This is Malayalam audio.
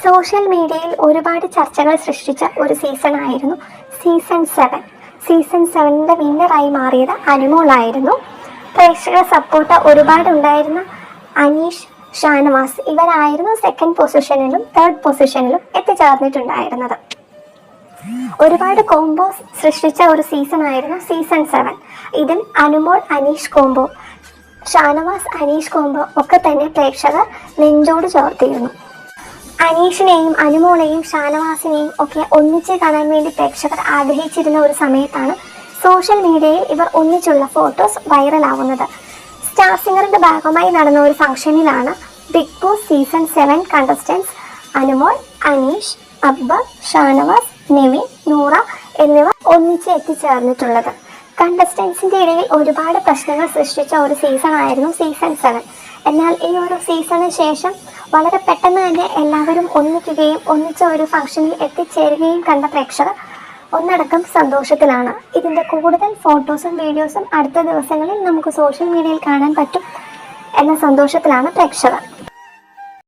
സോഷ്യൽ മീഡിയയിൽ ഒരുപാട് ചർച്ചകൾ സൃഷ്ടിച്ച ഒരു സീസണായിരുന്നു സീസൺ 7. സീസൺ 7ൻ്റെ വിന്നറായി മാറിയത് അനുമോളായിരുന്നു. പ്രേക്ഷക സപ്പോർട്ട് ഒരുപാടുണ്ടായിരുന്ന അനീഷ്, ഷാനവാസ് ഇവരായിരുന്നു സെക്കൻഡ് പൊസിഷനിലും തേർഡ് പൊസിഷനിലും എത്തിച്ചേർന്നിട്ടുണ്ടായിരുന്നത്. ഒരുപാട് കോംബോസ് സൃഷ്ടിച്ച ഒരു സീസണായിരുന്നു സീസൺ 7. ഇതിൽ അനുമോൾ അനീഷ് കോംബോ, ഷാനവാസ് അനീഷ് കോംബോ ഒക്കെ തന്നെ പ്രേക്ഷകർ നെഞ്ചോട് ചേർത്തിരുന്നു. അനീഷിനെയും അനുമോളെയും ഷാനവാസിനെയും ഒക്കെ ഒന്നിച്ച് കാണാൻ വേണ്ടി പ്രേക്ഷകർ ആഗ്രഹിച്ചിരുന്ന ഒരു സമയത്താണ് സോഷ്യൽ മീഡിയയിൽ ഇവർ ഒന്നിച്ചുള്ള ഫോട്ടോസ് വൈറലാവുന്നത്. സ്റ്റാർ സിംഗറിന്റെ ഭാഗമായി നടന്ന ഒരു ഫംഗ്ഷനിലാണ് Big Boss season 7 contestants Anumol, Aneesh, Akbar, Shanavas, Nivin, Noora എന്നിവർ ഒന്നിച്ച് എത്തിച്ചേർന്നിട്ടുള്ളത്. കണ്ടസ്റ്റൻസിന്റെ ഇടയിൽ ഒരുപാട് പ്രശ്നങ്ങൾ സൃഷ്ടിച്ച ഒരു സീസണായിരുന്നു സീസൺ 7. എന്നാൽ ഈ ഒരു സീസണിന് ശേഷം വളരെ പെട്ടെന്ന് തന്നെ എല്ലാവരും ഒന്നിക്കുകയും ഒന്നിച്ച ഒരു ഫംഗ്ഷനിൽ എത്തിച്ചേരുകയും കണ്ട പ്രേക്ഷകർ ഒന്നടക്കം സന്തോഷത്തിലാണ്. ഇതിൻ്റെ കൂടുതൽ ഫോട്ടോസും വീഡിയോസും അടുത്ത ദിവസങ്ങളിൽ നമുക്ക് സോഷ്യൽ മീഡിയയിൽ കാണാൻ പറ്റും എന്ന സന്തോഷത്തിലാണ് പ്രേക്ഷകർ.